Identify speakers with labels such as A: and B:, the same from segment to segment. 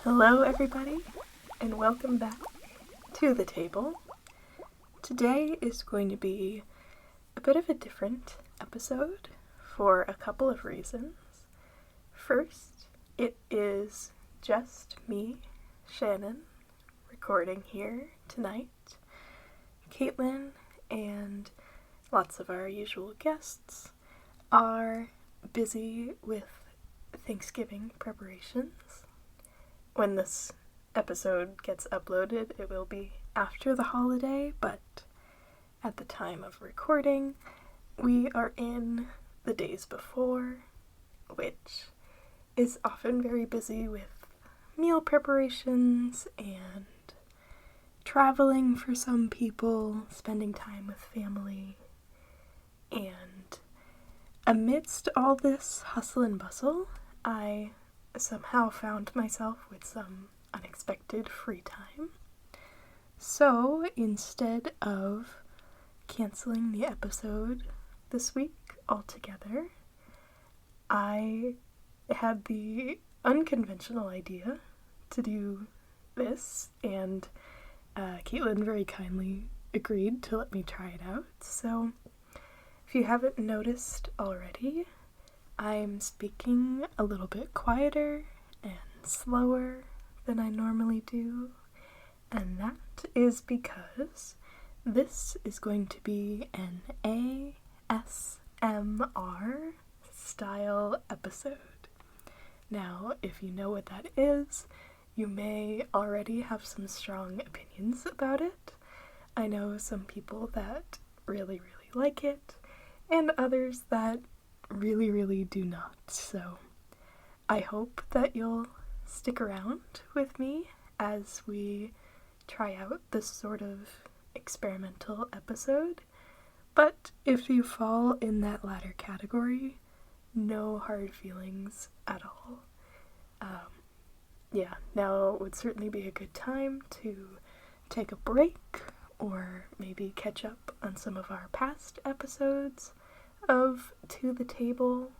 A: Hello everybody, and welcome back to the table. Today is going to be a bit of a different episode for a couple of reasons. First, it is just me, Shannon, recording here tonight. Katelynn and lots of our usual guests are busy with Thanksgiving preparations. When this episode gets uploaded, it will be after the holiday, but at the time of recording, we are in the days before, which is often very busy with meal preparations and traveling for some people, spending time with family, and amidst all this hustle and bustle, I somehow found myself with some unexpected free time. So instead of canceling the episode this week altogether, I had the unconventional idea to do this, and Katelynn very kindly agreed to let me try it out. So if you haven't noticed already, I'm speaking a little bit quieter and slower than I normally do, and that is because this is going to be an ASMR style episode. Now, if you know what that is, you may already have some strong opinions about it. I know some people that really like it, and others that really do not. So I hope that you'll stick around with me as we try out this sort of experimental episode. But if you fall in that latter category, no hard feelings at all. Now would certainly be a good time to take a break or maybe catch up on some of our past episodes of To the Table,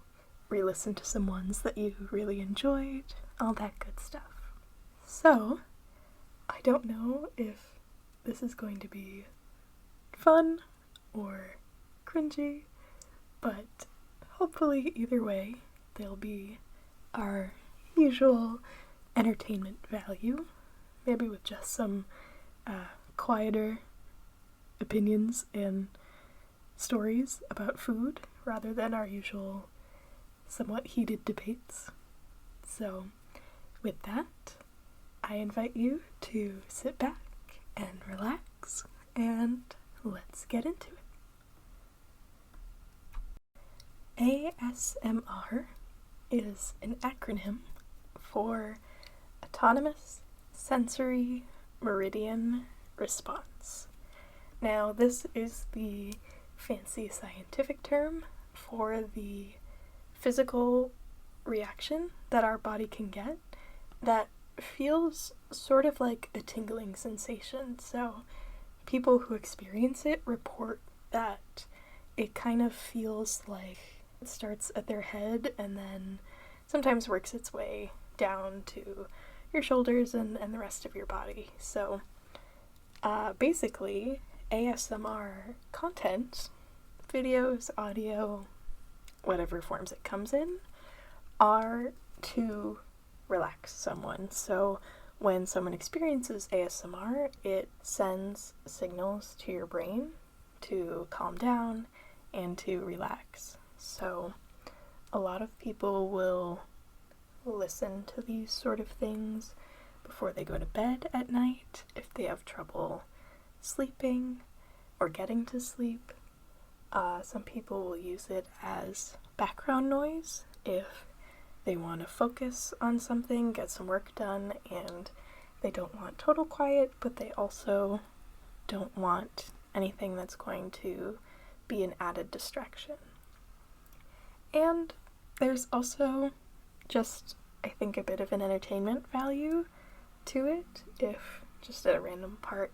A: re-listen to some ones that you really enjoyed, all that good stuff. So, I don't know if this is going to be fun or cringy, but hopefully either way, there'll be our usual entertainment value, maybe with just some quieter opinions and stories about food rather than our usual somewhat heated debates. So with that, I invite you to sit back and relax, and let's get into it. ASMR is an acronym for Autonomous Sensory Meridian Response. Now, this is the fancy scientific term for the physical reaction that our body can get that feels sort of like a tingling sensation. So people who experience it report that it kind of feels like it starts at their head and then sometimes works its way down to your shoulders and the rest of your body. So basically, ASMR content, videos, audio, whatever forms it comes in, are to relax someone. So when someone experiences ASMR, it sends signals to your brain to calm down and to relax. So a lot of people will listen to these sort of things before they go to bed at night if they have trouble sleeping or getting to sleep. Some people will use it as background noise if they want to focus on something, get some work done, and they don't want total quiet, but they also don't want anything that's going to be an added distraction. And there's also just, I think, a bit of an entertainment value to it. If just at a random part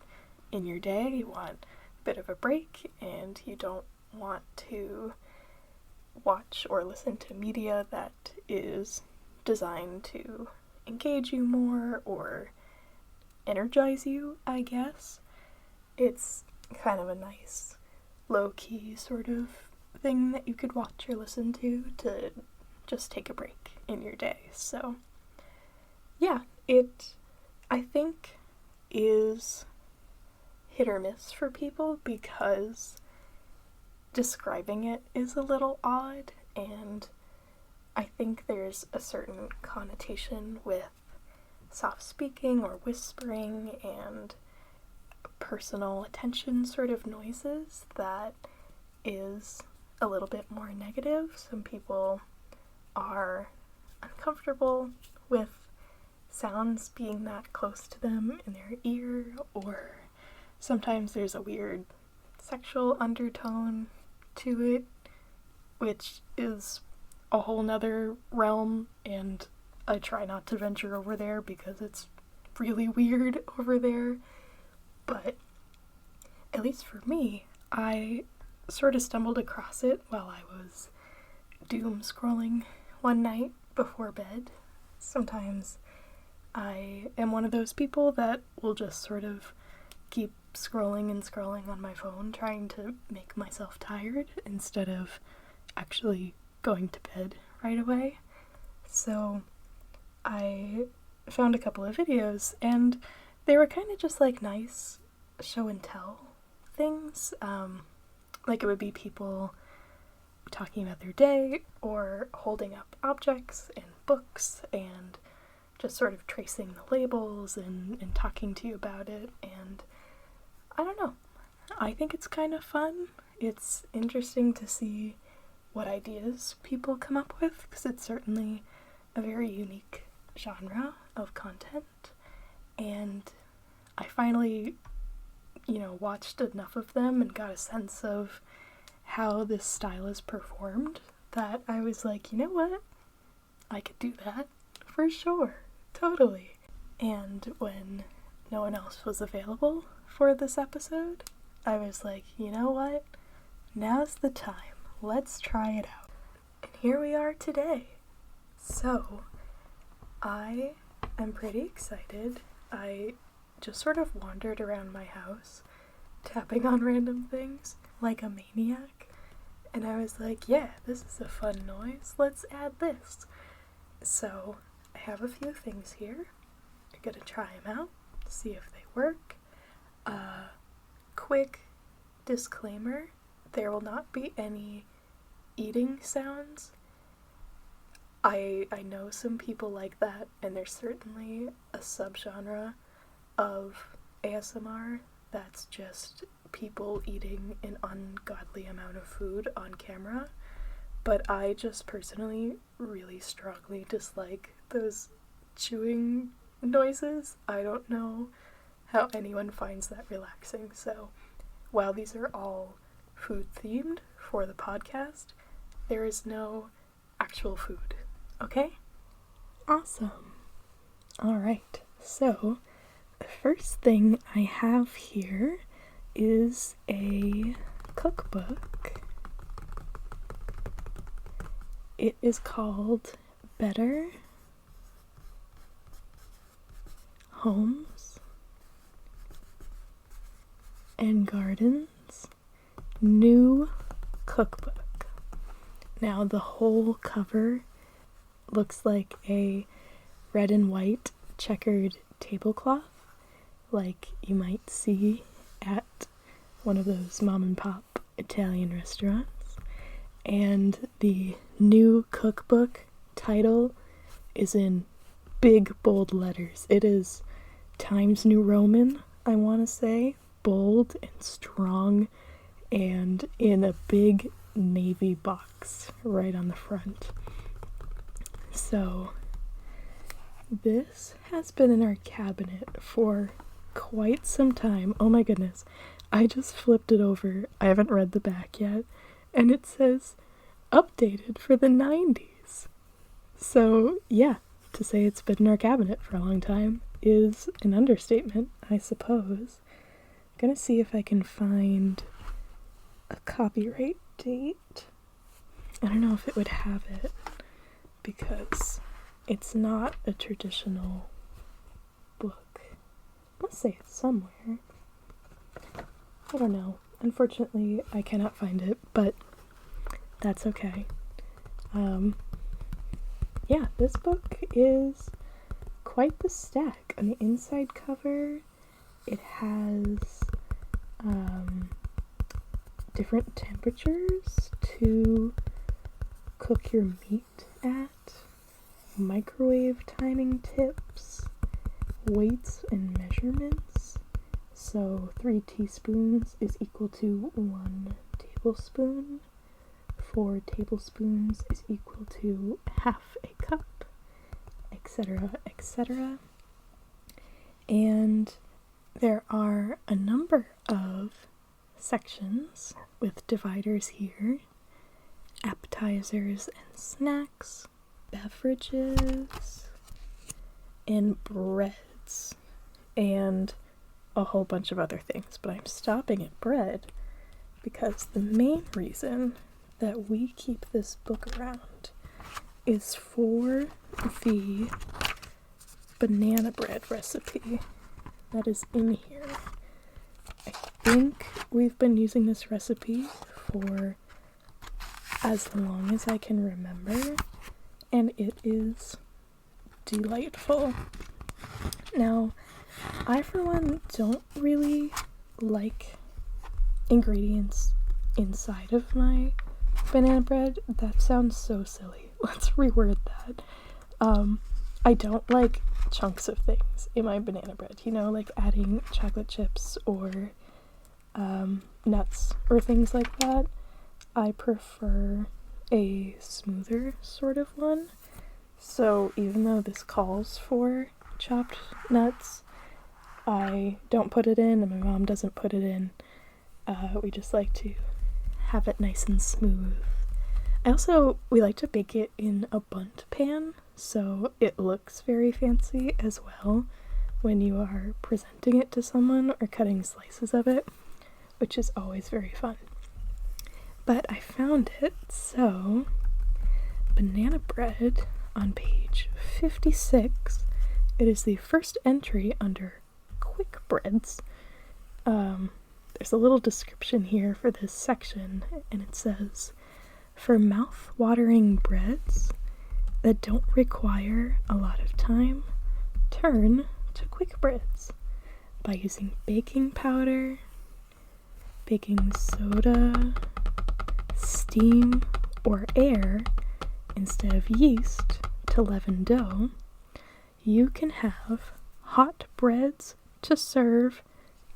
A: in your day you want a bit of a break and you don't want to watch or listen to media that is designed to engage you more or energize you, I guess. It's kind of a nice, low-key sort of thing that you could watch or listen to just take a break in your day. So, yeah, it, I think, is hit or miss for people because describing it is a little odd, and I think there's a certain connotation with soft speaking or whispering and personal attention sort of noises that is a little bit more negative. Some people are uncomfortable with sounds being that close to them in their ear, or sometimes there's a weird sexual undertone to it, which is a whole nother realm, and I try not to venture over there because it's really weird over there. But at least for me, I sort of stumbled across it while I was doom scrolling one night before bed. Sometimes I am one of those people that will just sort of keep scrolling and scrolling on my phone, trying to make myself tired instead of actually going to bed right away. So I found a couple of videos, and they were kind of just like nice show and tell things. Like it would be people talking about their day or holding up objects and books and just sort of tracing the labels and talking to you about it. And I don't know, I think it's kind of fun. It's interesting to see what ideas people come up with, because it's certainly a very unique genre of content. And I finally, watched enough of them and got a sense of how this style is performed that I was like, you know what? I could do that for sure. Totally. And when no one else was available for this episode, I was like, you know what? Now's the time. Let's try it out. And here we are today. So, I am pretty excited. I just sort of wandered around my house, tapping on random things like a maniac. And I was like, yeah, this is a fun noise. Let's add this. So, I have a few things here. I'm gonna try them out, see if they work. Quick disclaimer, there will not be any eating sounds. I know some people like that, and there's certainly a subgenre of ASMR that's just people eating an ungodly amount of food on camera, but I just personally really strongly dislike those chewing noises. I don't know how anyone finds that relaxing. So while these are all food themed for the podcast, there is no actual food. Okay? Awesome. Alright, so the first thing I have here is a cookbook. It is called Better Homes and Gardens New Cookbook. Now the whole cover looks like a red and white checkered tablecloth, like you might see at one of those mom and pop Italian restaurants. And the New Cookbook title is in big bold letters. It is Times New Roman, I want to say, bold and strong, and in a big navy box right on the front. So this has been in our cabinet for quite some time. Oh my goodness, I just flipped it over. I haven't read the back yet, and it says updated for the 90s. So yeah, to say it's been in our cabinet for a long time is an understatement, I suppose. I'm gonna see if I can find a copyright date. I don't know if it would have it, because it's not a traditional book. I must say it's somewhere. I don't know. Unfortunately, I cannot find it, but that's okay. Yeah, this book is quite the stack. On the inside cover, it has different temperatures to cook your meat at, microwave timing tips, weights and measurements. So 3 teaspoons is equal to 1 tablespoon. 4 tablespoons is equal to half a cup, etc., etc. And there are a number of sections with dividers here: appetizers and snacks, beverages, and breads, and a whole bunch of other things. But I'm stopping at bread because the main reason that we keep this book around is for the banana bread recipe that is in here. I think we've been using this recipe for as long as I can remember, and it is delightful. Now, I for one don't really like ingredients inside of my banana bread. That sounds so silly. Let's reword that. I don't like chunks of things in my banana bread, you know, like adding chocolate chips or nuts or things like that. I prefer a smoother sort of one. So even though this calls for chopped nuts, I don't put it in, and my mom doesn't put it in. We just like to have it nice and smooth. We like to bake it in a bundt pan, so it looks very fancy as well when you are presenting it to someone or cutting slices of it, which is always very fun. But I found it, so banana bread on page 56. It is the first entry under quick breads. There's a little description here for this section, and it says, for mouth-watering breads that don't require a lot of time, turn to quick breads by using baking powder, baking soda, steam, or air instead of yeast to leaven dough. You can have hot breads to serve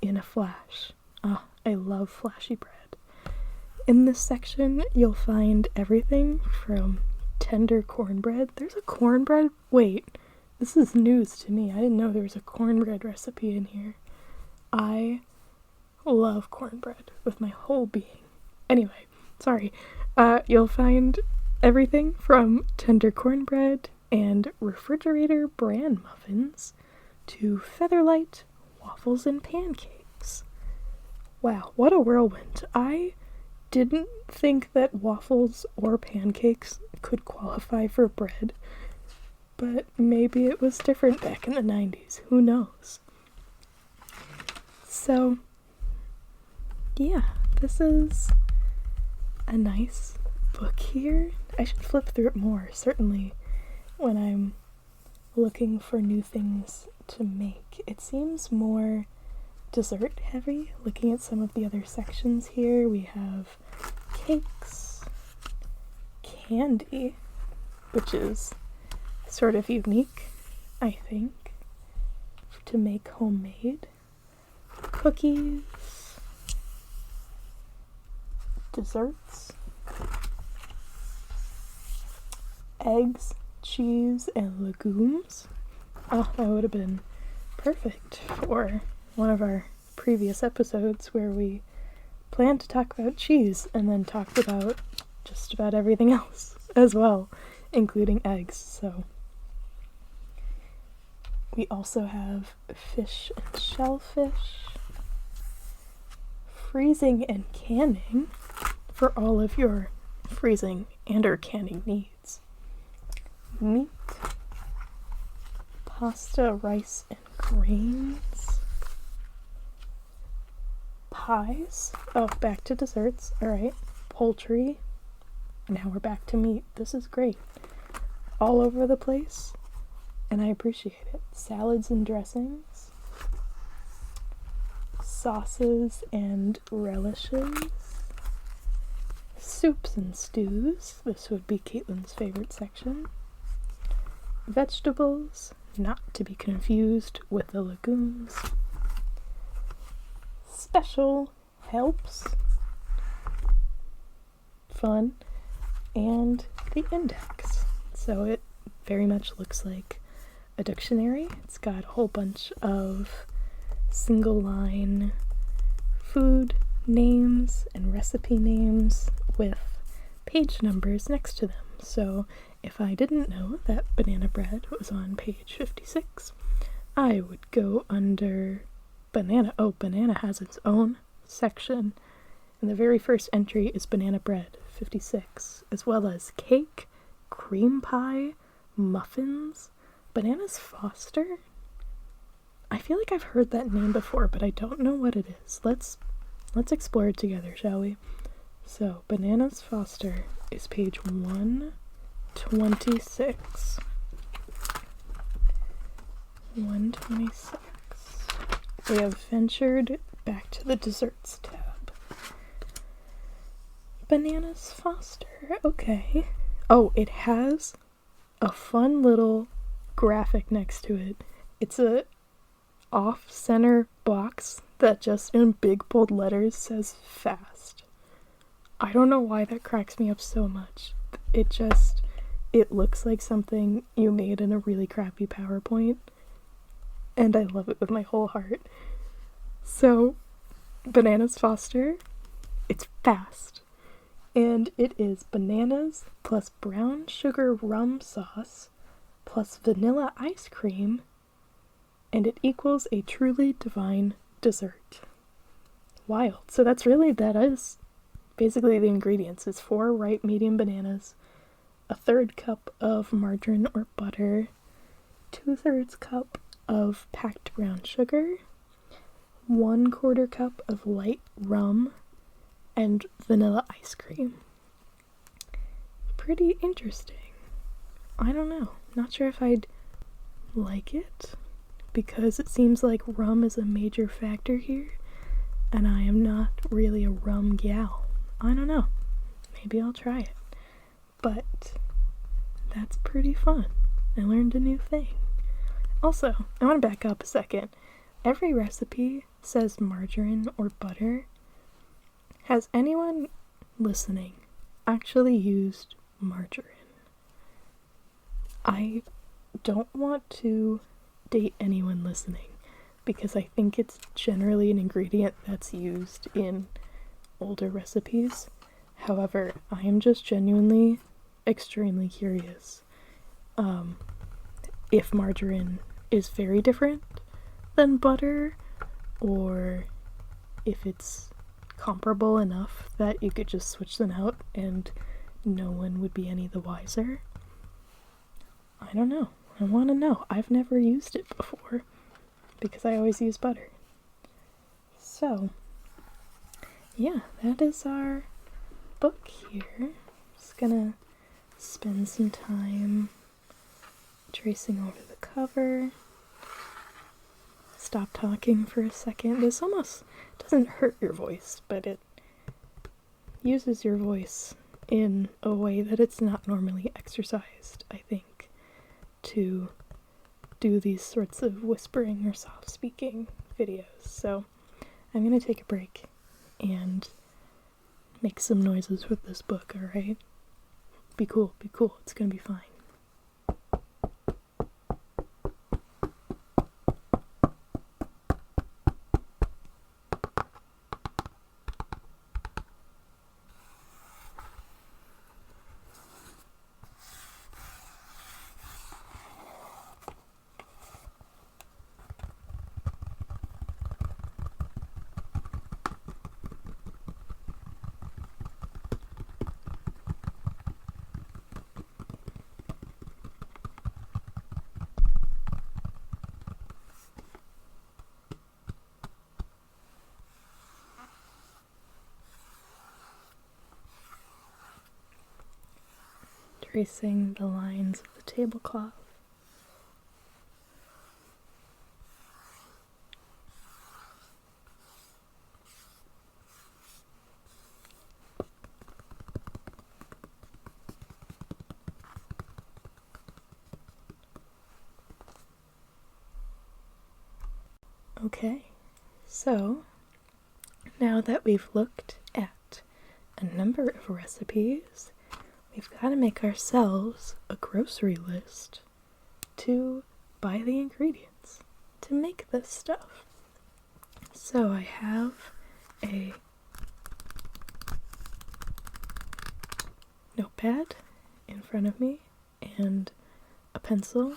A: in a flash. I love flashy bread. In this section, you'll find everything from tender cornbread. There's a cornbread? Wait, this is news to me. I didn't know there was a cornbread recipe in here. I love cornbread with my whole being. Anyway, sorry. You'll find everything from tender cornbread and refrigerator bran muffins to featherlight waffles and pancakes. Wow, what a whirlwind. I didn't think that waffles or pancakes could qualify for bread, but maybe it was different back in the 90s. Who knows? So, yeah, this is a nice book here. I should flip through it more, certainly, when I'm looking for new things to make. It seems more dessert heavy. Looking at some of the other sections here, we have cakes, candy, which is sort of unique, I think, to make homemade, cookies, desserts, eggs, cheese, and legumes. Oh, that would have been perfect for one of our previous episodes where we planned to talk about cheese and then talked about just about everything else as well, including eggs. So we also have fish and shellfish, freezing and canning for all of your freezing and or canning needs, meat, pasta, rice, and grains. Pies. Oh, back to desserts. Alright. Poultry. Now we're back to meat. This is great. All over the place. And I appreciate it. Salads and dressings. Sauces and relishes. Soups and stews. This would be Katelyn's favorite section. Vegetables, not to be confused with the legumes. Special helps. Fun. And the index. So it very much looks like a dictionary. It's got a whole bunch of single line food names and recipe names with page numbers next to them. So if I didn't know that banana bread was on page 56, I would go under banana. Oh, banana has its own section. And the very first entry is banana bread, 56, as well as cake, cream pie, muffins, bananas Foster. I feel like I've heard that name before, but I don't know what it is. Let's explore it together, shall we? So, bananas Foster is page 126. 126. We have ventured back to the desserts tab. Bananas Foster. Okay. Oh, it has a fun little graphic next to it. It's a off-center box that just in big bold letters says fast. I don't know why that cracks me up so much. It looks like something you made in a really crappy PowerPoint, and I love it with my whole heart. So, Bananas Foster, it's fast. And it is bananas plus brown sugar rum sauce plus vanilla ice cream, and it equals a truly divine dessert. Wild. So that is basically the ingredients. It's 4 ripe medium bananas, a 1/3 cup of margarine or butter, 2/3 cup of packed brown sugar, 1/4 cup of light rum, and vanilla ice cream. Pretty interesting. I don't know. Not sure if I'd like it, because it seems like rum is a major factor here, and I am not really a rum gal. I don't know. Maybe I'll try it. But that's pretty fun. I learned a new thing. Also, I want to back up a second. Every recipe says margarine or butter. Has anyone listening actually used margarine? I don't want to date anyone listening, because I think it's generally an ingredient that's used in older recipes. However, I am just genuinely extremely curious if margarine is very different than butter, or if it's comparable enough that you could just switch them out and no one would be any the wiser. I don't know. I want to know. I've never used it before because I always use butter. So, yeah, that is our book here. Just gonna spend some time tracing over the cover. Stop talking for a second. This almost doesn't hurt your voice, but it uses your voice in a way that it's not normally exercised, I think, to do these sorts of whispering or soft speaking videos. So I'm gonna take a break and make some noises with this book, alright? Be cool, it's gonna be fine. tracing the lines of the tablecloth. Okay, so now that we've looked at a number of recipes, we've got to make ourselves a grocery list to buy the ingredients to make this stuff. So I have a notepad in front of me and a pencil.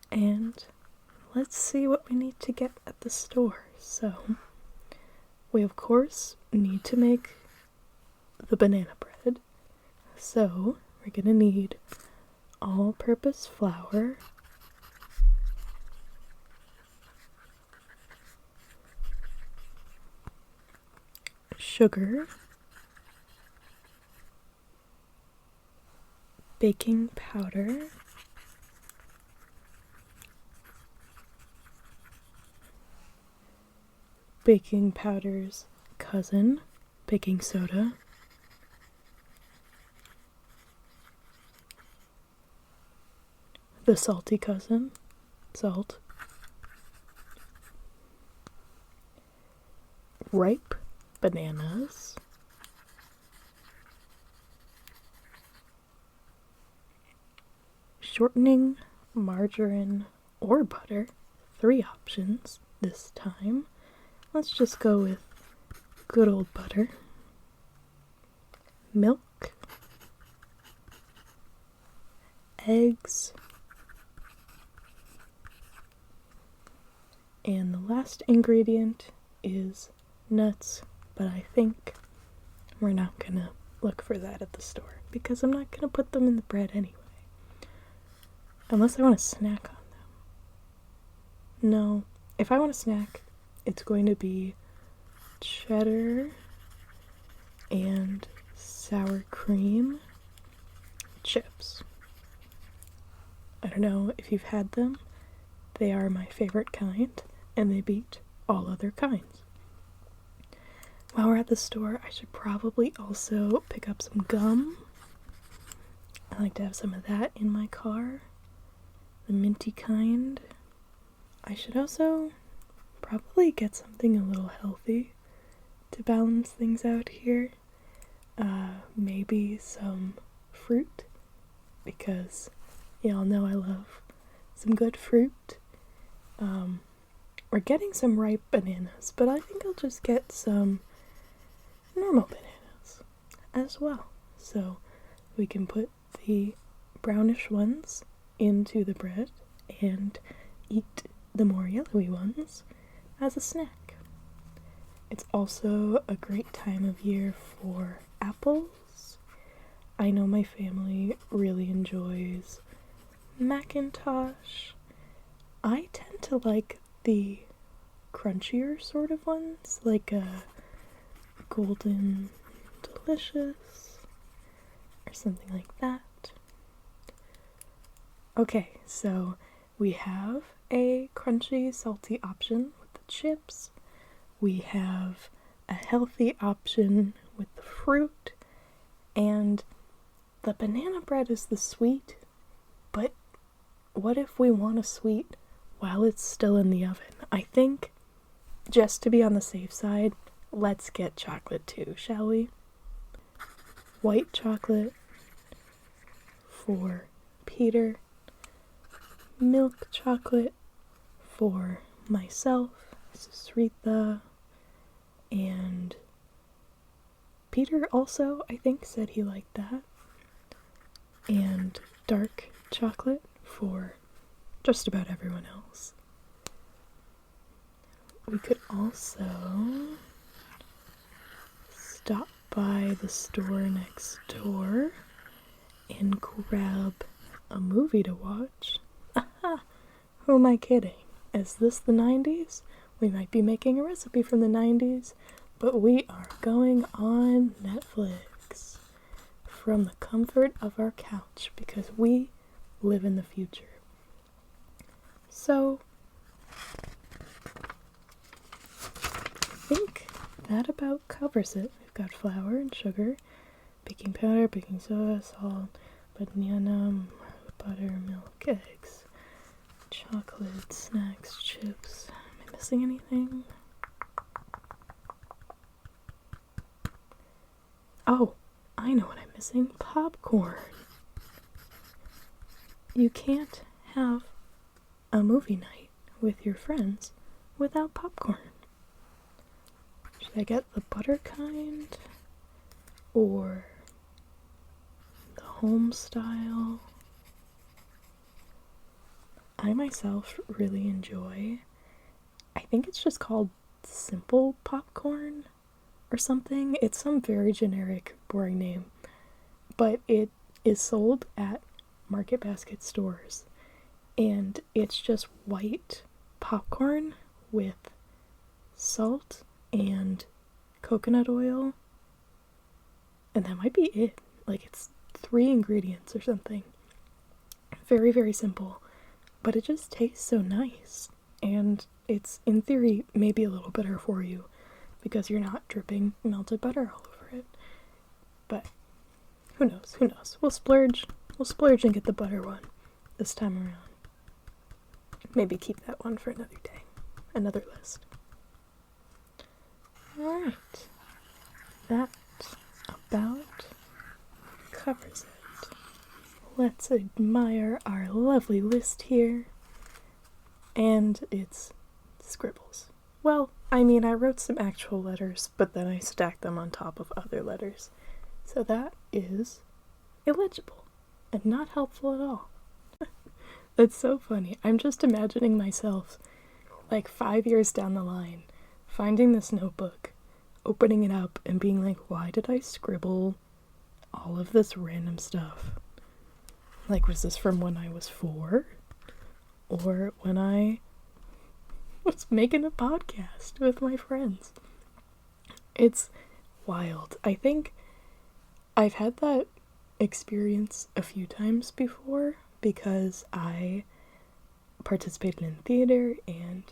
A: And let's see what we need to get at the store. So, we of course need to make the banana bread. So, we're gonna need all-purpose flour, sugar, baking powder, baking powder's cousin, baking soda, the salty cousin, salt, ripe bananas, shortening, margarine, or butter, 3 options this time. Let's just go with good old butter, milk, eggs, and the last ingredient is nuts, but I think we're not gonna look for that at the store because I'm not gonna put them in the bread anyway. Unless I want to snack on them. No, if I want to snack, it's going to be cheddar and sour cream chips. I don't know if you've had them. They are my favorite kind, and they beat all other kinds. While we're at the store, I should probably also pick up some gum. I like to have some of that in my car. The minty kind. I should also probably get something a little healthy to balance things out here. Maybe some fruit, because y'all know I love some good fruit. We're getting some ripe bananas, but I think I'll just get some normal bananas as well. So we can put the brownish ones into the bread and eat the more yellowy ones as a snack. It's also a great time of year for apples. I know my family really enjoys Macintosh. I tend to like the crunchier sort of ones, like a Golden Delicious or something like that. Okay, so we have a crunchy, salty option with the chips. We have a healthy option with the fruit. And the banana bread is the sweet. But what if we want a sweet while it's still in the oven? I think, just to be on the safe side, let's get chocolate too, shall we? White chocolate for Peter. Milk chocolate for myself, Susritha, and Peter also, I think, said he liked that. And dark chocolate for just about everyone else. We could also stop by the store next door and grab a movie to watch. Aha! Who am I kidding? Is this the 90s? We might be making a recipe from the 90s, but we are going on Netflix. from the comfort of our couch because we live in the future. So, I think that about covers it. We've got flour and sugar, baking powder, baking soda, salt, banana, butter, milk, eggs, chocolate, snacks, chips. Am I missing anything? Oh, I know what I'm missing. Popcorn. You can't have a movie night with your friends without popcorn. Should I get the butter kind or the home style? I myself really enjoy, I think it's just called simple popcorn or something. It's some very generic, boring name, but it is sold at Market Basket stores, and it's just white popcorn with salt and coconut oil, and that might be it. Like, it's 3 ingredients or something. Very, very simple, but it just tastes so nice, and it's, in theory, maybe a little better for you because you're not dripping melted butter all over it. But who knows? We'll splurge and get the butter one this time around. Maybe keep that one for another day, another list. Alright, that about covers it. Let's admire our lovely list here. And it's scribbles. Well, I mean, I wrote some actual letters, but then I stacked them on top of other letters. So that is illegible and not helpful at all. That's so funny. I'm just imagining myself, like 5 years down the line, finding this notebook, opening it up, and being like, why did I scribble all of this random stuff? Like, was this from when I was 4? Or when I was making a podcast with my friends? It's wild. I think I've had that experience a few times before because I participated in theater and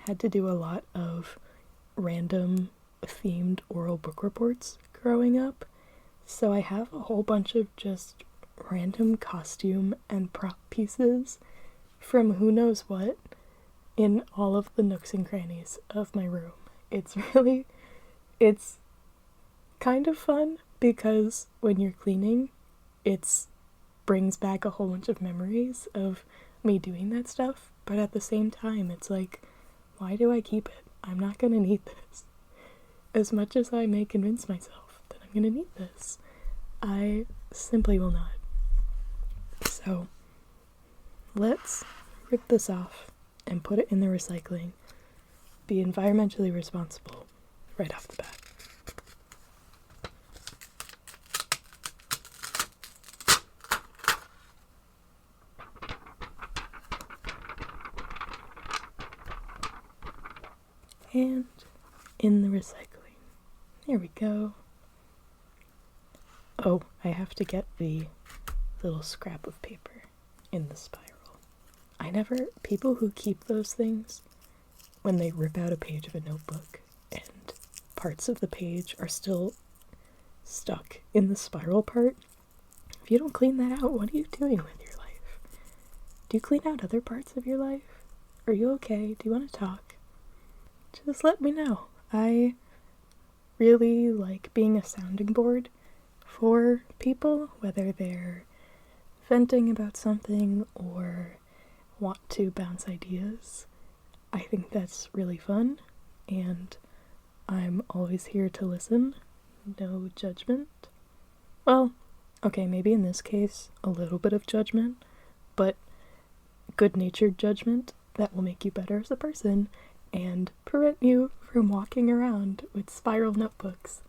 A: had to do a lot of random themed oral book reports growing up. So I have a whole bunch of just random costume and prop pieces from who knows what in all of the nooks and crannies of my room. It's kind of fun because when you're cleaning, it brings back a whole bunch of memories of me doing that stuff, but at the same time, it's like, why do I keep it? I'm not gonna need this. As much as I may convince myself that I'm gonna need this, I simply will not. So, let's rip this off and put it in the recycling. Be environmentally responsible right off the bat. And in the recycling. There we go. Oh, I have to get the little scrap of paper in the spiral. People who keep those things, when they rip out a page of a notebook and parts of the page are still stuck in the spiral part, if you don't clean that out, what are you doing with your life? Do you clean out other parts of your life? Are you okay? Do you want to talk? Just let me know. I really like being a sounding board for people, whether they're venting about something or want to bounce ideas. I think that's really fun, and I'm always here to listen. No judgment. Well, okay, maybe in this case, a little bit of judgment, but good-natured judgment that will make you better as a person and prevent you from walking around with spiral notebooks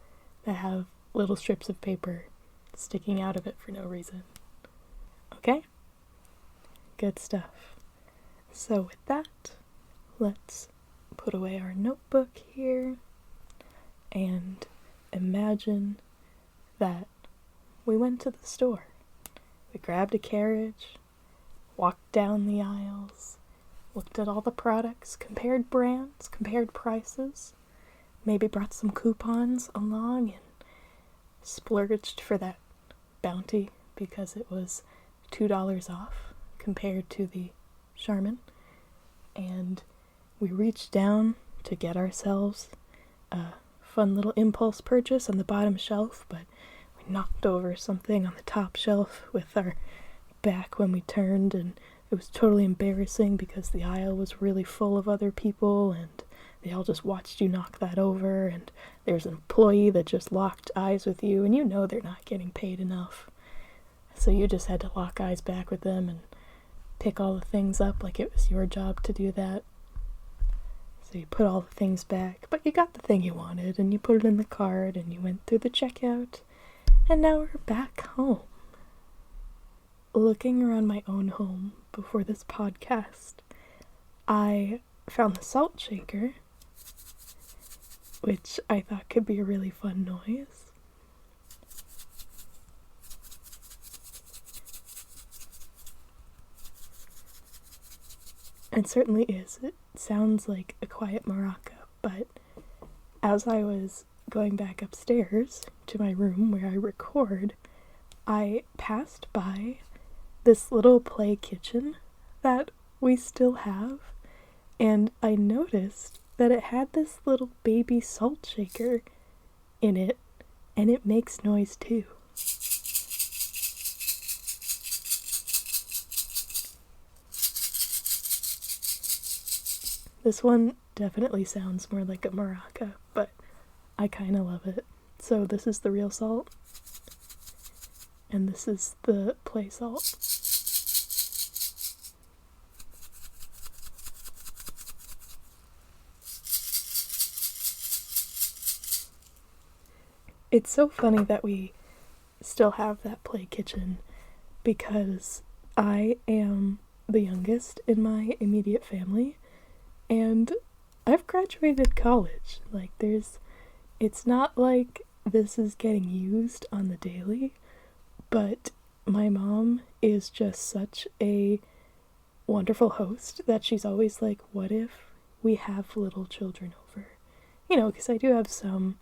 A: that have little strips of paper sticking out of it for no reason. Okay? Good stuff. So with that, let's put away our notebook here and imagine that we went to the store. We grabbed a carriage, walked down the aisles, looked at all the products, compared brands, compared prices, maybe brought some coupons along and splurged for that bounty because it was $2 off compared to the Charmin. And we reached down to get ourselves a fun little impulse purchase on the bottom shelf, but we knocked over something on the top shelf with our back when we turned, and it was totally embarrassing because the aisle was really full of other people and they all just watched you knock that over, and there's an employee that just locked eyes with you, and you know they're not getting paid enough. So you just had to lock eyes back with them and pick all the things up like it was your job to do that. So you put all the things back, but you got the thing you wanted, and you put it in the cart, and you went through the checkout, and now we're back home. Looking around my own home before this podcast, I found the salt shaker, which I thought could be a really fun noise. It certainly is. It sounds like a quiet maraca, but as I was going back upstairs to my room where I record, I passed by this little play kitchen that we still have, and I noticed that it had this little baby salt shaker in it, and it makes noise too. This one definitely sounds more like a maraca, but I kind of love it. So this is the real salt, and this is the play salt. It's so funny that we still have that play kitchen because I am the youngest in my immediate family, and I've graduated college. Like, it's not like this is getting used on the daily, but my mom is just such a wonderful host that she's always like, what if we have little children over? You know, because I do have some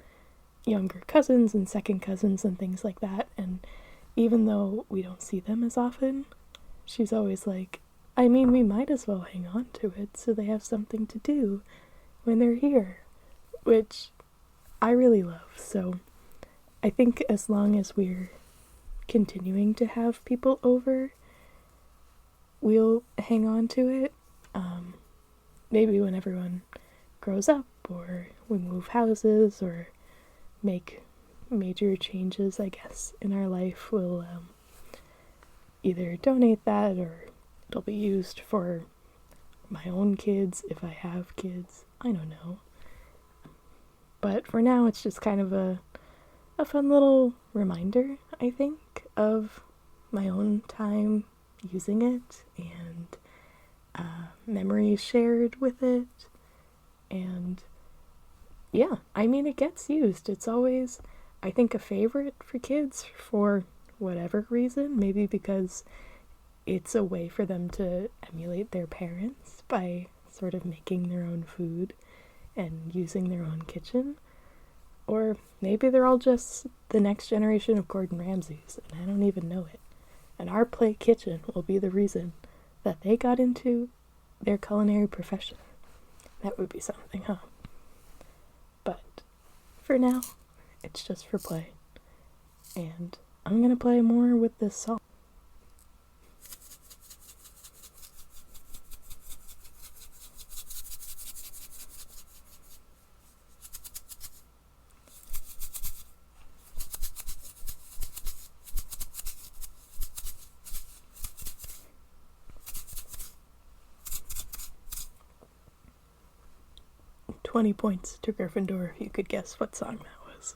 A: younger cousins and second cousins and things like that, and even though we don't see them as often, she's always like, I mean, we might as well hang on to it so they have something to do when they're here, which I really love. So I think as long as we're continuing to have people over, we'll hang on to it. Maybe when everyone grows up, or we move houses, or make major changes, I guess, in our life, we'll either donate that, or it'll be used for my own kids if I have kids. I don't know. But for now, it's just kind of a fun little reminder, I think, of my own time using it, and memories shared with it. And yeah, I mean, it gets used. It's always, I think, a favorite for kids for whatever reason. Maybe because it's a way for them to emulate their parents by sort of making their own food and using their own kitchen. Or maybe they're all just the next generation of Gordon Ramsays, and I don't even know it. And our play kitchen will be the reason that they got into their culinary profession. That would be something, huh? But for now, it's just for play. And I'm gonna play more with this salt. $20 points to Gryffindor if you could guess what song that was.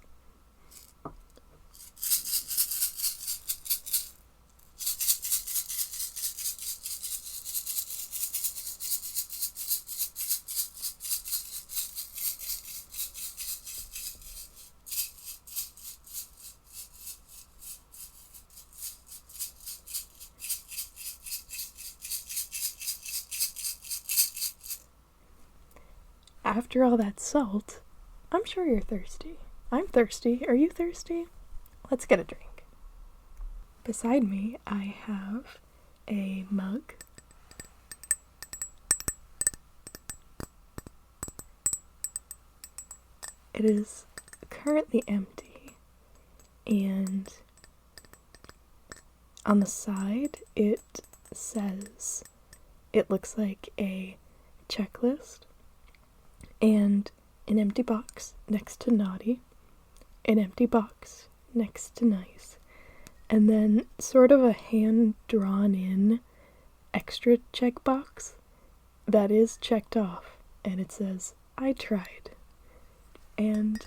A: after all that salt, I'm sure you're thirsty. I'm thirsty. Are you thirsty? Let's get a drink. Beside me, I have a mug. It is currently empty, and on the side it says, it looks like a checklist, and an empty box next to naughty, an empty box next to nice, and then sort of a hand-drawn in extra checkbox that is checked off, and it says, I tried. And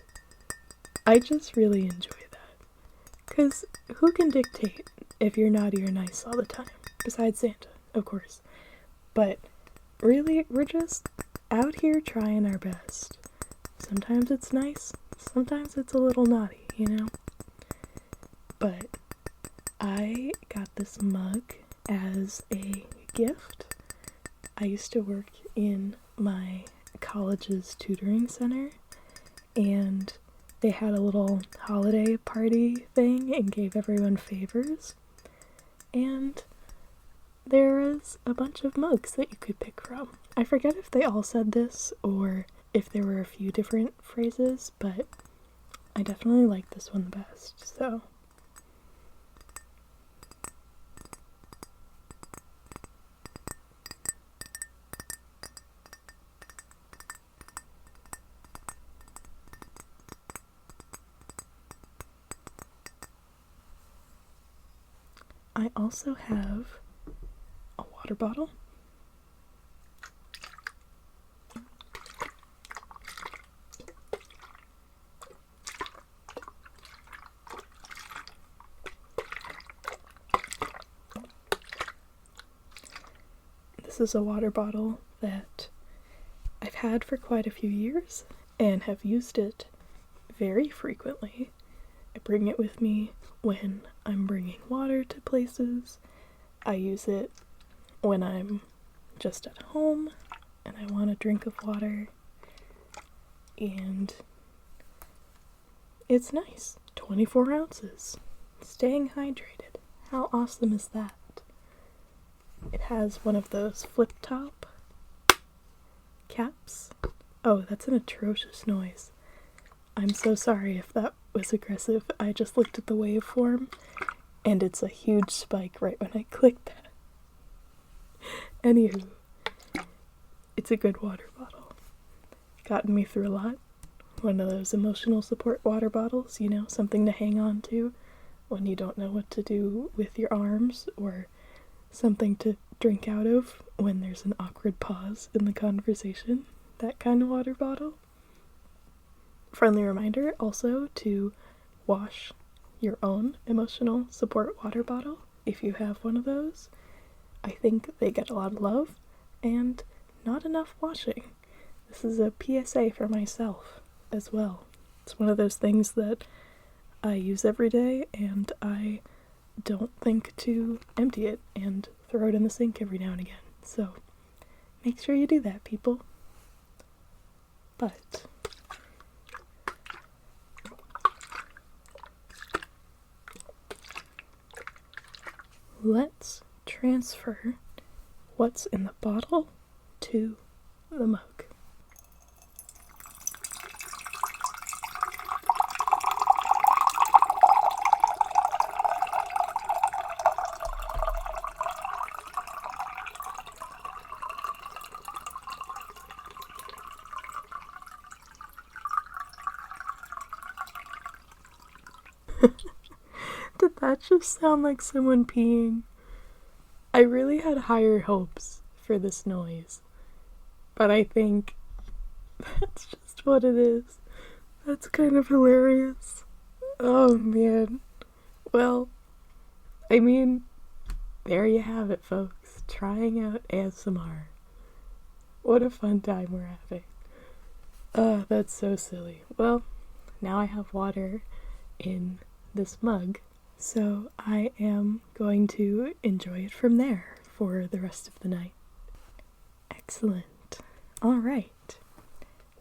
A: I just really enjoy that. Because who can dictate if you're naughty or nice all the time? Besides Santa, of course. But really, we're just out here trying our best. Sometimes it's nice, sometimes it's a little naughty, you know? But I got this mug as a gift. I used to work in my college's tutoring center, and they had a little holiday party thing and gave everyone favors. And there is a bunch of mugs that you could pick from. I forget if they all said this or if there were a few different phrases, but I definitely like this one the best, so. I also have a water bottle. This is a water bottle that I've had for quite a few years and have used it very frequently. I bring it with me when I'm bringing water to places. I use it when I'm just at home and I want a drink of water. And it's nice. 24 ounces. Staying hydrated. How awesome is that? It has one of those flip-top caps. Oh, that's an atrocious noise. I'm so sorry if that was aggressive. I just looked at the waveform, and it's a huge spike right when I clicked that. Anywho, it's a good water bottle. Gotten me through a lot. One of those emotional support water bottles, you know, something to hang on to when you don't know what to do with your arms, or something to drink out of when there's an awkward pause in the conversation. That kind of water bottle. Friendly reminder also to wash your own emotional support water bottle if you have one of those. I think they get a lot of love and not enough washing. This is a PSA for myself as well. It's one of those things that I use every day, and I don't think to empty it and throw it in the sink every now and again. So make sure you do that, people. But let's transfer what's in the bottle to the mug. Did that just sound like someone peeing? I really had higher hopes for this noise, but I think that's just what it is. That's kind of hilarious. Oh man. Well, I mean, there you have it, folks. Trying out ASMR. What a fun time we're having. That's so silly. Well, now I have water in this mug, so I am going to enjoy it from there for the rest of the night. Excellent. Alright.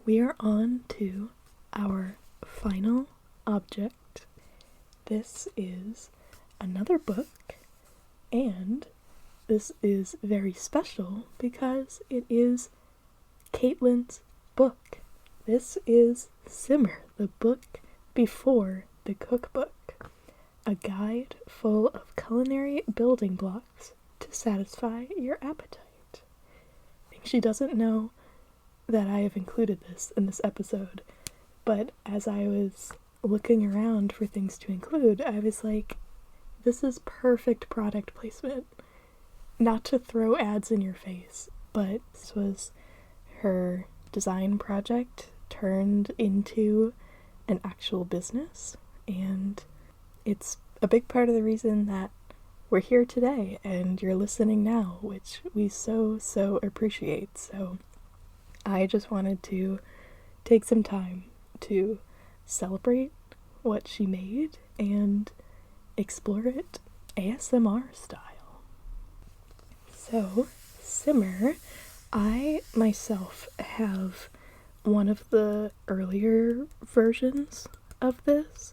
A: we are on to our final object. This is another book, and this is very special because it is Katelynn's book. This is Simmer, the book before the cookbook, a guide full of culinary building blocks to satisfy your appetite. I think she doesn't know that I have included this in this episode, but as I was looking around for things to include, I was like, this is perfect product placement. Not to throw ads in your face, but this was her design project turned into an actual business, and it's a big part of the reason that we're here today and you're listening now, which we so appreciate. So I just wanted to take some time to celebrate what she made and explore it ASMR style. So, Simmer, I myself have one of the earlier versions of this.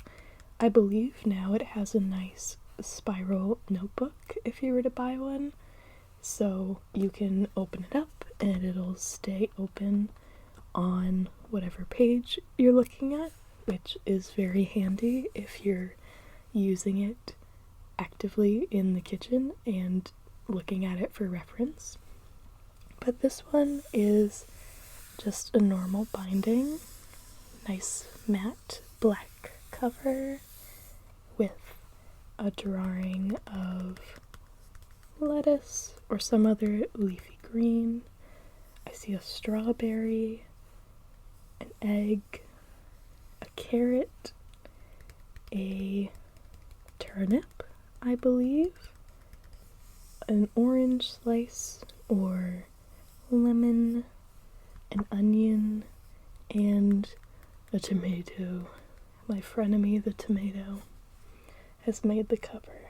A: I believe now it has a nice spiral notebook if you were to buy one, so you can open it up and it'll stay open on whatever page you're looking at, which is very handy if you're using it actively in the kitchen and looking at it for reference. But this one is just a normal binding, nice matte black cover with a drawing of lettuce or some other leafy green. I see a strawberry, an egg, a carrot, a turnip, I believe, an orange slice or lemon, an onion, and a tomato. My frenemy, the tomato, has made the cover.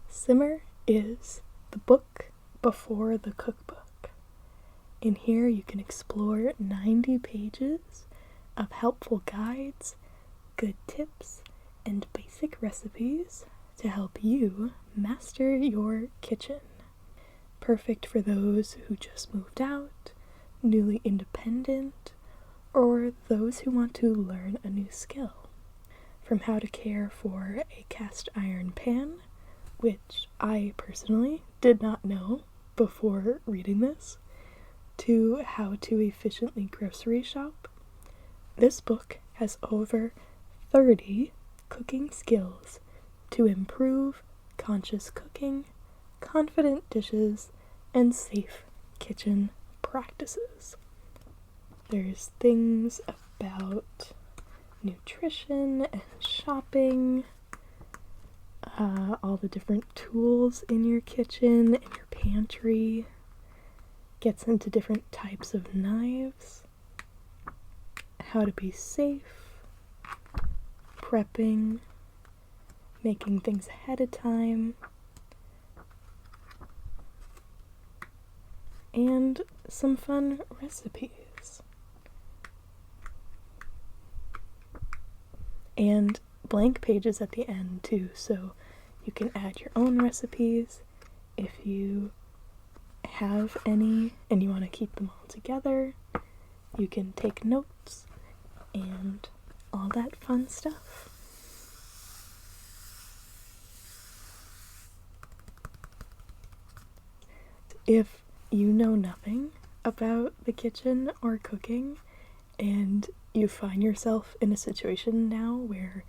A: Simmer is the book before the cookbook. In here you can explore 90 pages of helpful guides, good tips, and basic recipes to help you master your kitchen. Perfect for those who just moved out, newly independent, or those who want to learn a new skill. From how to care for a cast iron pan, which I personally did not know before reading this, to how to efficiently grocery shop. This book has over 30 cooking skills to improve conscious cooking, confident dishes, and safe kitchen practices. There's things about nutrition and shopping, all the different tools in your kitchen and your pantry, gets into different types of knives, how to be safe, prepping, making things ahead of time, and some fun recipes. And blank pages at the end too, so you can add your own recipes if you have any and you want to keep them all together. You can take notes and all that fun stuff. If you know nothing about the kitchen or cooking and you find yourself in a situation now where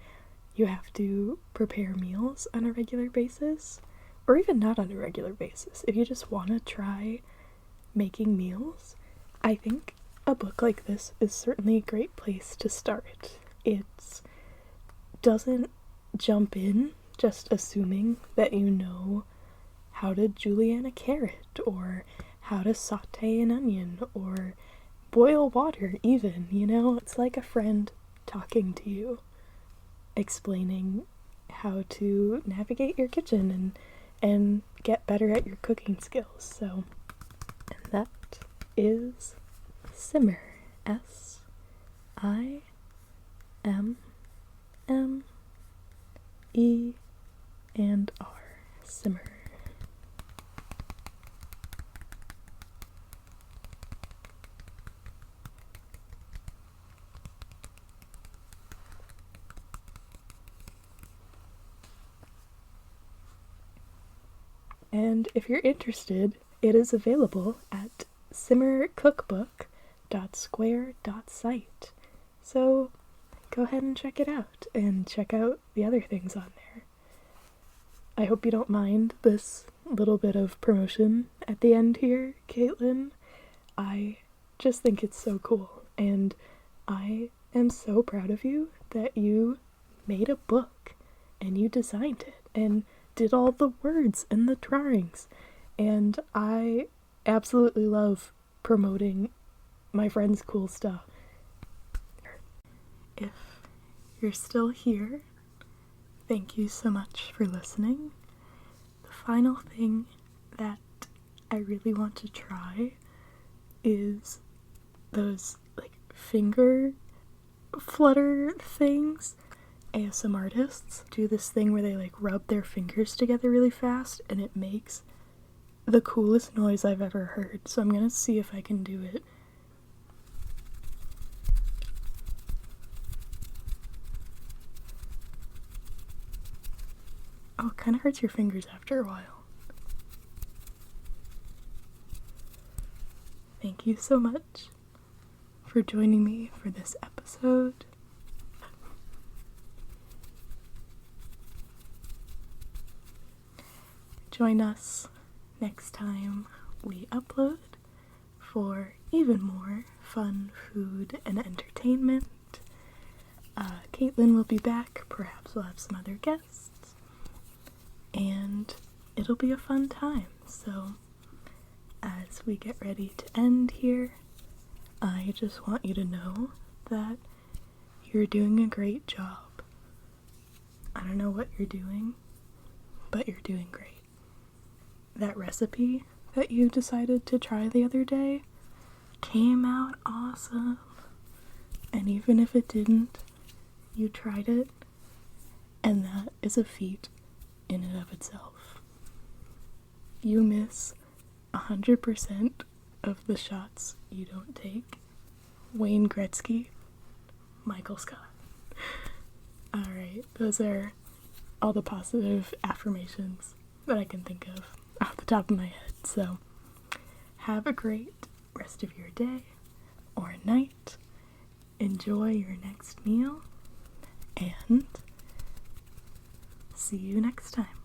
A: you have to prepare meals on a regular basis, or even not on a regular basis, if you just want to try making meals, I think a book like this is certainly a great place to start. It doesn't jump in just assuming that you know how to julienne a carrot, or how to saute an onion, or boil water even, you know? It's like a friend talking to you, explaining how to navigate your kitchen and and get better at your cooking skills. So, and that is Simmer. SIMMER. Simmer. And if you're interested, it is available at simmercookbook.square.site. So go ahead and check it out, and check out the other things on there. I hope you don't mind this little bit of promotion at the end here, Katelynn. I just think it's so cool, and I am so proud of you that you made a book, and you designed it, and did all the words and the drawings. And I absolutely love promoting my friends' cool stuff. If you're still here, thank you so much for listening. The final thing that I really want to try is those like finger flutter things. ASMR artists do this thing where they like rub their fingers together really fast, and it makes the coolest noise I've ever heard. So I'm gonna see if I can do it. Oh, it kind of hurts your fingers after a while. Thank you so much for joining me for this episode. Join us next time we upload for even more fun food and entertainment. Katelynn will be back, perhaps we'll have some other guests, and it'll be a fun time. So as we get ready to end here, I just want you to know that you're doing a great job. I don't know what you're doing, but you're doing great. That recipe that you decided to try the other day came out awesome. And even if it didn't, you tried it, and that is a feat in and of itself. You miss 100% of the shots you don't take. Wayne Gretzky, Michael Scott. Alright, those are all the positive affirmations that I can think of off the top of my head. So have a great rest of your day or night. Enjoy your next meal, and see you next time.